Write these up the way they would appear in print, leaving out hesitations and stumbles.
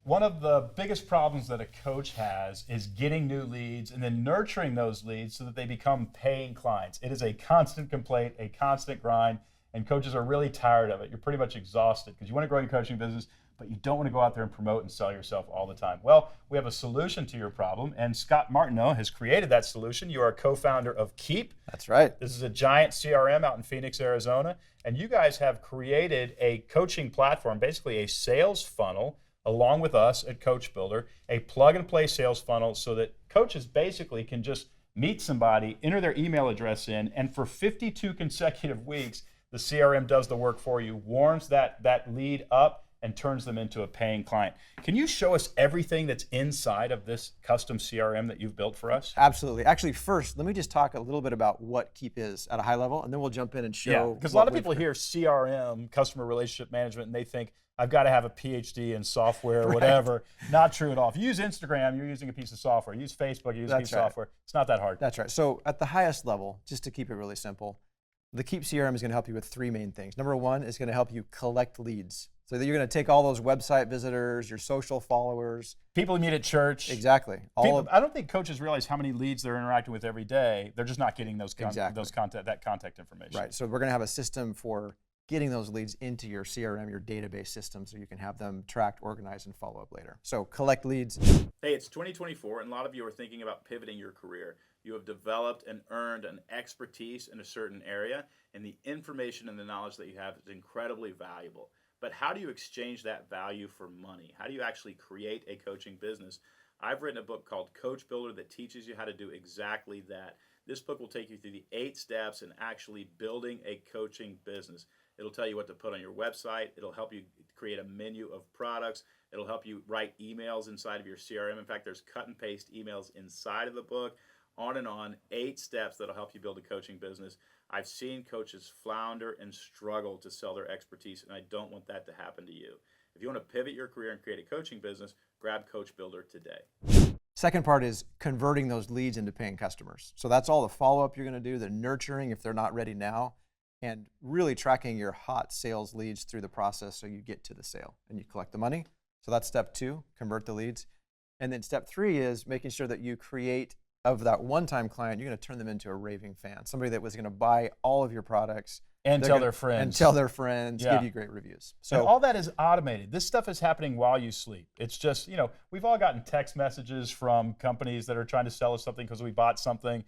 One of the biggest problems that a coach has is getting new leads and then nurturing those leads so that they become paying clients. It is a constant complaint, a constant grind, and coaches are really tired of it. You're pretty much exhausted because you want to grow your coaching business, but you don't want to go out there and promote and sell yourself all the time. Well, we have a solution to your problem, and Scott Martineau has created that solution. You are a co-founder of Keap. That's right. This is a giant CRM out in Phoenix, Arizona, and you guys have created a coaching platform, basically a sales funnel, along with us at Coach Builder, a plug-and-play sales funnel so that coaches basically can just meet somebody, enter their email address in, and for 52 consecutive weeks, the CRM does the work for you, warms that lead up, and turns them into a paying client. Can you show us everything that's inside of this custom CRM that you've built for us? Absolutely. Actually, first, let me just talk a little bit about what Keap is at a high level, and then we'll jump in and show. Yeah, because a lot of people hear CRM, customer relationship management, and they think, I've got to have a PhD in software or whatever. Not true at all. If you use Instagram, you're using a piece of software. You use Facebook, you use a piece of software. It's not that hard. That's right. So at the highest level, just to keep it really simple, the Keap CRM is going to help you with three main things. Number one is going to help you collect leads. So that you're going to take all those website visitors, your social followers. People you meet at church. Exactly. I don't think coaches realize how many leads they're interacting with every day. They're just not getting that contact information. Right. So we're going to have a system for getting those leads into your CRM, your database system, so you can have them tracked, organized, and follow up later. So collect leads. Hey, it's 2024, and a lot of you are thinking about pivoting your career. You have developed and earned an expertise in a certain area, and the information and the knowledge that you have is incredibly valuable. But how do you exchange that value for money? How do you actually create a coaching business? I've written a book called Coach Builder that teaches you how to do exactly that. This book will take you through the 8 steps in actually building a coaching business. It'll tell you what to put on your website. It'll help you create a menu of products. It'll help you write emails inside of your CRM. In fact, there's cut and paste emails inside of the book. On and on, 8 steps that'll help you build a coaching business. I've seen coaches flounder and struggle to sell their expertise, and I don't want that to happen to you. If you want to pivot your career and create a coaching business, grab Coach Builder today. Second part is converting those leads into paying customers. So that's all the follow-up you're going to do, the nurturing if they're not ready now, and really tracking your hot sales leads through the process so you get to the sale and you collect the money. So that's step 2, convert the leads. And then step 3 is making sure that you create, of that one-time client, you're going to turn them into a raving fan, somebody that was going to buy all of your products. And tell their friends. And tell their friends, give you great reviews. So and all that is automated. This stuff is happening while you sleep. It's just, we've all gotten text messages from companies that are trying to sell us something because we bought something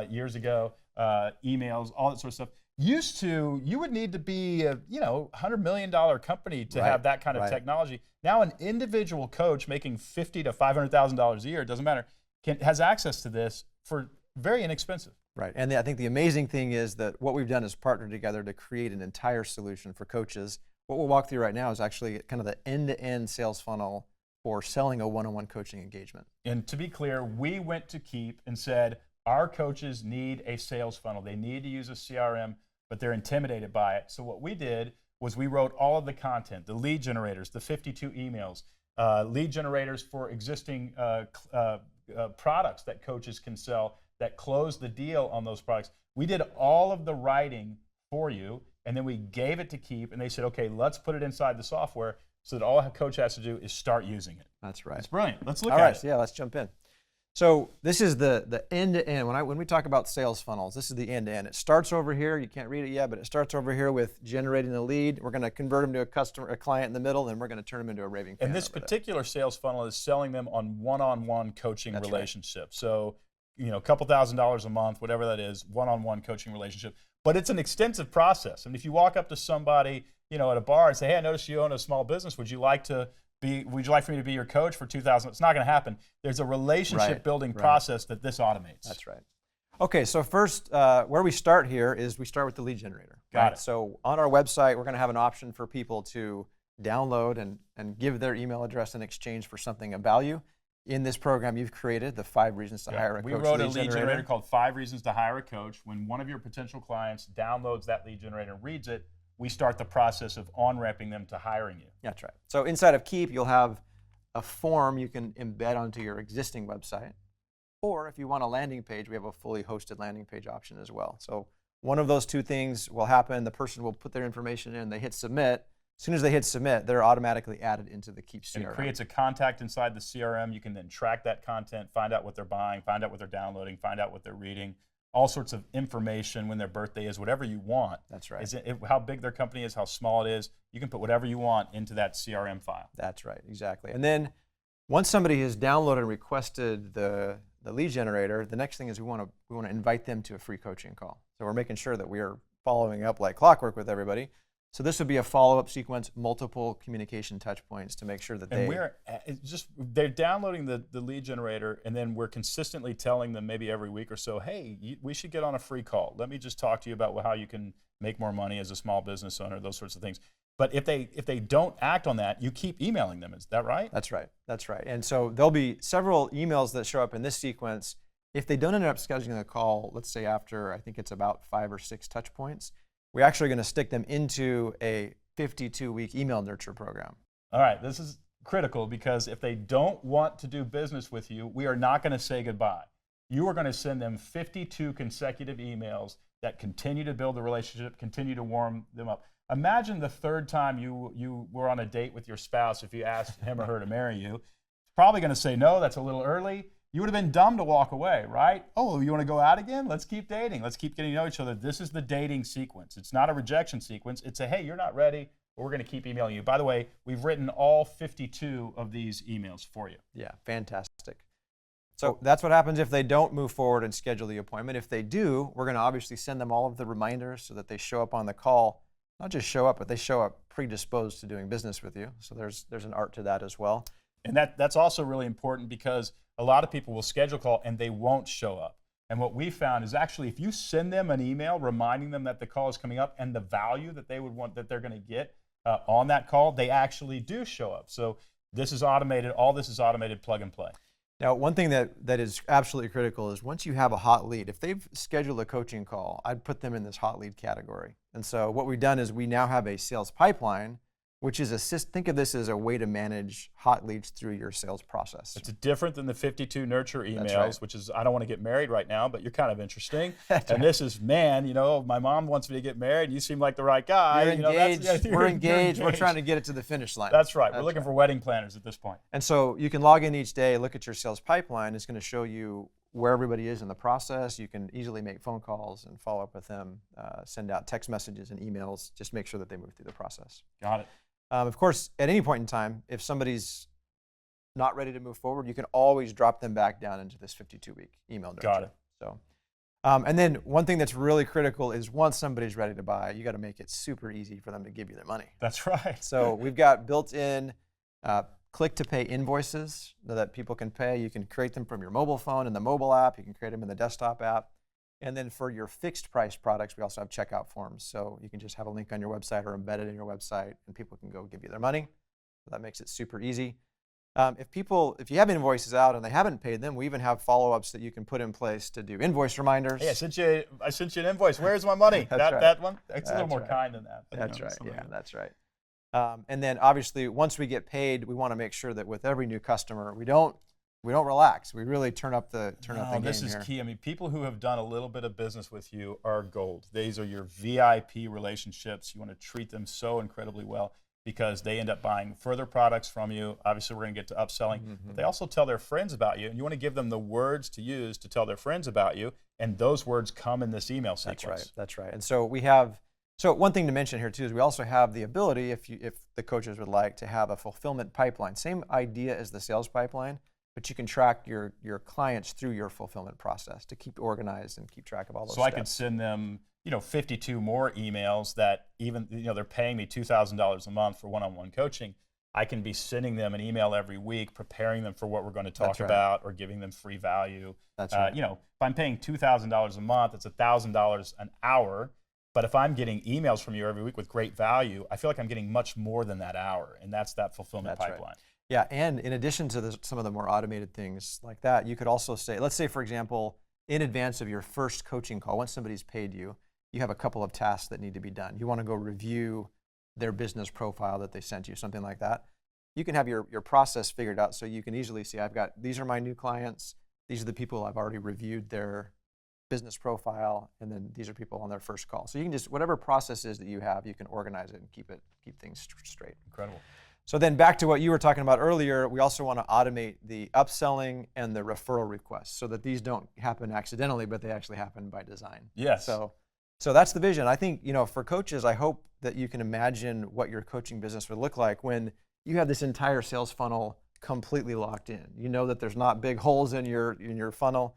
years ago, emails, all that sort of stuff. Used to, you would need to be a $100 million company to have that kind of technology. Now an individual coach making $50,000 to $500,000 a year, it doesn't matter, has access to this for very inexpensive. Right, and I think the amazing thing is that what we've done is partner together to create an entire solution for coaches. What we'll walk through right now is actually kind of the end-to-end sales funnel for selling a one-on-one coaching engagement. And to be clear, we went to Keap and said, our coaches need a sales funnel. They need to use a CRM, but they're intimidated by it. So what we did was we wrote all of the content, the lead generators, the 52 emails, lead generators for existing products that coaches can sell that close the deal on those products. We did all of the writing for you, and then we gave it to Keap, and they said, okay, let's put it inside the software so that all a coach has to do is start using it. That's right. It's brilliant. Let's look at it. So yeah, let's jump in. So this is the end-to-end. When we talk about sales funnels, this is the end-to-end. It starts over here. You can't read it yet, but it starts over here with generating the lead. We're going to convert them to a client in the middle, and we're going to turn them into a raving fan. And this particular sales funnel is selling them on one-on-one coaching relationship. So, a couple $1,000s a month, whatever that is, one-on-one coaching relationship. But it's an extensive process. And if you walk up to somebody, at a bar and say, hey, I noticed you own a small business. Would you like for me to be your coach for $2,000? It's not going to happen. There's a relationship building process that this automates. That's right. Okay, so first, where we start here is we start with the lead generator. Got it. So on our website, we're going to have an option for people to download and give their email address in exchange for something of value. In this program you've created, the 5 reasons to hire a coach. We wrote a lead generator called 5 Reasons to Hire a Coach. When one of your potential clients downloads that lead generator and reads it, we start the process of on-ramping them to hiring you. That's right. So inside of Keap, you'll have a form you can embed onto your existing website. Or if you want a landing page, we have a fully hosted landing page option as well. So one of those 2 things will happen. The person will put their information in, they hit submit. As soon as they hit submit, they're automatically added into the Keap And CRM. it creates a contact inside the CRM. You can then track that content, find out what they're buying, find out what they're downloading, find out what they're reading, all sorts of information, when their birthday is, whatever you want. That's right. Is how big their company is, how small it is. You can put whatever you want into that CRM file. That's right, exactly. And then once somebody has downloaded and requested the lead generator, the next thing is we want to invite them to a free coaching call. So we're making sure that we are following up like clockwork with everybody. So this would be a follow-up sequence, multiple communication touch points to make sure that they're downloading the lead generator, and then we're consistently telling them maybe every week or so, hey, we should get on a free call. Let me just talk to you about how you can make more money as a small business owner, those sorts of things. But if they don't act on that, you keep emailing them. Is that right? That's right. That's right. And so there'll be several emails that show up in this sequence. If they don't end up scheduling a call, let's say after, I think it's about 5 or 6 touch points, we're actually going to stick them into a 52-week email nurture program. All right, this is critical, because if they don't want to do business with you, we are not going to say goodbye. You are going to send them 52 consecutive emails that continue to build the relationship, continue to warm them up. Imagine the third time you were on a date with your spouse. If you asked him or her to marry you, it's probably going to say, no, that's a little early. You would have been dumb to walk away, right? Oh, you want to go out again? Let's keep dating. Let's keep getting to know each other. This is the dating sequence. It's not a rejection sequence. It's a, hey, you're not ready, but we're going to keep emailing you. By the way, we've written all 52 of these emails for you. Yeah, fantastic. So that's what happens if they don't move forward and schedule the appointment. If they do, we're going to obviously send them all of the reminders so that they show up on the call. Not just show up, but they show up predisposed to doing business with you. So there's an art to that as well. And that's also really important, because a lot of people will schedule a call and they won't show up. And what we found is, actually, if you send them an email reminding them that the call is coming up and the value that they would want, that they're going to get on that call, they actually do show up. So this is automated. All this is automated, plug and play. Now, one thing that is absolutely critical is once you have a hot lead, if they've scheduled a coaching call, I'd put them in this hot lead category. And so what we've done is we now have a sales pipeline, which is think of this as a way to manage hot leads through your sales process. It's different than the 52 nurture emails, right. which is, I don't want to get married right now, but you're kind of interesting. That's and right. This is, man, my mom wants me to get married, and you seem like the right guy. You're engaged. We're engaged. We're engaged. trying to get it to the finish line. That's right. We're looking for wedding planners at this point. And so you can log in each day, look at your sales pipeline. It's going to show you where everybody is in the process. You can easily make phone calls and follow up with them, send out text messages and emails, just make sure that they move through the process. Got it. Of course, at any point in time, if somebody's not ready to move forward, you can always drop them back down into this 52-week email nurture. Got it. So, and then one thing that's really critical is once somebody's ready to buy, you got to make it super easy for them to give you their money. That's right. So we've got built-in click-to-pay invoices that people can pay. You can create them from your mobile phone in the mobile app. You can create them in the desktop app. And then for your fixed price products, we also have checkout forms. So you can just have a link on your website or embed it in your website, and people can go give you their money. So that makes it super easy. If you have invoices out and they haven't paid them, we even have follow-ups that you can put in place to do invoice reminders. Hey, I sent you an invoice. Where's my money? That's right. That one? It's a little That's more right. kind than that. But, That's right. something Yeah, like that's right. And then obviously, once we get paid, we want to make sure that with every new customer, we don't relax. We really turn up the game this is here. key. I mean, people who have done a little bit of business with you are gold. These are your VIP relationships. You want to treat them so incredibly well, because they end up buying further products from you. Obviously, we're going to get to upselling. But they also tell their friends about you, and you want to give them the words to use to tell their friends about you, and those words come in this email sequence. That's right. And so we have. So one thing to mention here too is we also have the ability, if the coaches would like, to have a fulfillment pipeline. Same idea as the sales pipeline, but you can track your clients through your fulfillment process to keep organized and keep track of all those So steps. I could send them, 52 more emails that even, they're paying me $2,000 a month for one-on-one coaching. I can be sending them an email every week, preparing them for what we're going to talk That's right. about, or giving them free value. That's right. If I'm paying $2,000 a month, it's $1,000 an hour. But if I'm getting emails from you every week with great value, I feel like I'm getting much more than that hour, and that's that fulfillment That's right. pipeline. Yeah, and in addition to some of the more automated things like that, you could also say, let's say, for example, in advance of your first coaching call, once somebody's paid you, you have a couple of tasks that need to be done. You want to go review their business profile that they sent you, something like that. You can have your process figured out so you can easily see, these are my new clients. These are the people I've already reviewed their business profile, and then these are people on their first call. So you can just, whatever process is that you have, you can organize it and keep things straight. Incredible. So then back to what you were talking about earlier, we also want to automate the upselling and the referral requests so that these don't happen accidentally, but they actually happen by design. Yes. So that's the vision. I think, for coaches, I hope that you can imagine what your coaching business would look like when you have this entire sales funnel completely locked in. You know that there's not big holes in your funnel.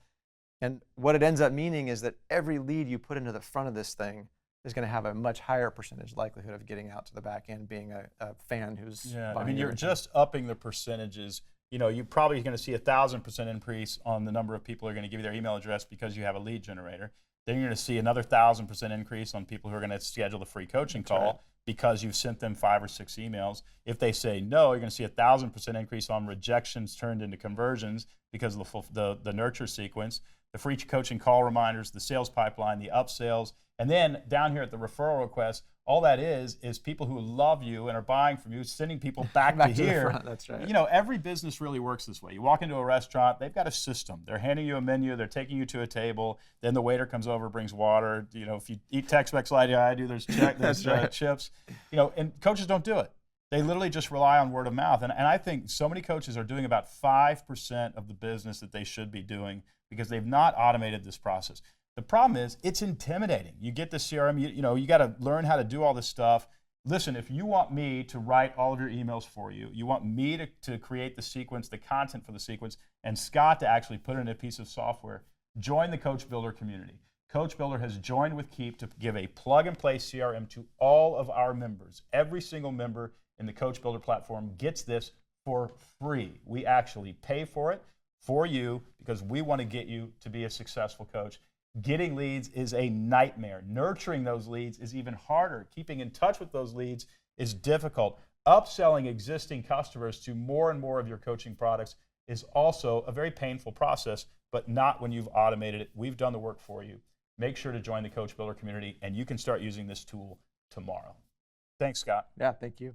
And what it ends up meaning is that every lead you put into the front of this thing is going to have a much higher percentage likelihood of getting out to the back end, being a fan who's buying you're everything. just upping the percentages. You're probably going to see 1,000% increase on the number of people who are going to give you their email address because you have a lead generator. Then you're going to see another 1,000% increase on people who are going to schedule the free coaching call. Right. Because you've sent them 5 or 6 emails. If they say no, you're going to see 1,000% increase on rejections turned into conversions because of the nurture sequence, the free coaching call reminders, the sales pipeline, the upsells, and then down here at the referral request, all that is people who love you and are buying from you, sending people back to to the here. front, that's right. Every business really works this way. You walk into a restaurant, they've got a system. They're handing you a menu, they're taking you to a table, then the waiter comes over, brings water. If you eat Tex-Mex like I do, there's chips. And coaches don't do it. They literally just rely on word of mouth. And I think so many coaches are doing about 5% of the business that they should be doing because they've not automated this process. The problem is it's intimidating. You get the CRM, you got to learn how to do all this stuff. Listen, if you want me to write all of your emails for you, you want me to create the sequence, the content for the sequence, and Scott to actually put it in a piece of software, join the Coach Builder community. Coach Builder has joined with Keap to give a plug-and-play CRM to all of our members. Every single member in the Coach Builder platform gets this for free. We actually pay for it for you because we want to get you to be a successful coach. Getting leads is a nightmare. Nurturing those leads is even harder. Keeping in touch with those leads is difficult. Upselling existing customers to more and more of your coaching products is also a very painful process, but not when you've automated it. We've done the work for you. Make sure to join the Coach Builder community, and you can start using this tool tomorrow. Thanks, Scott. Yeah, thank you.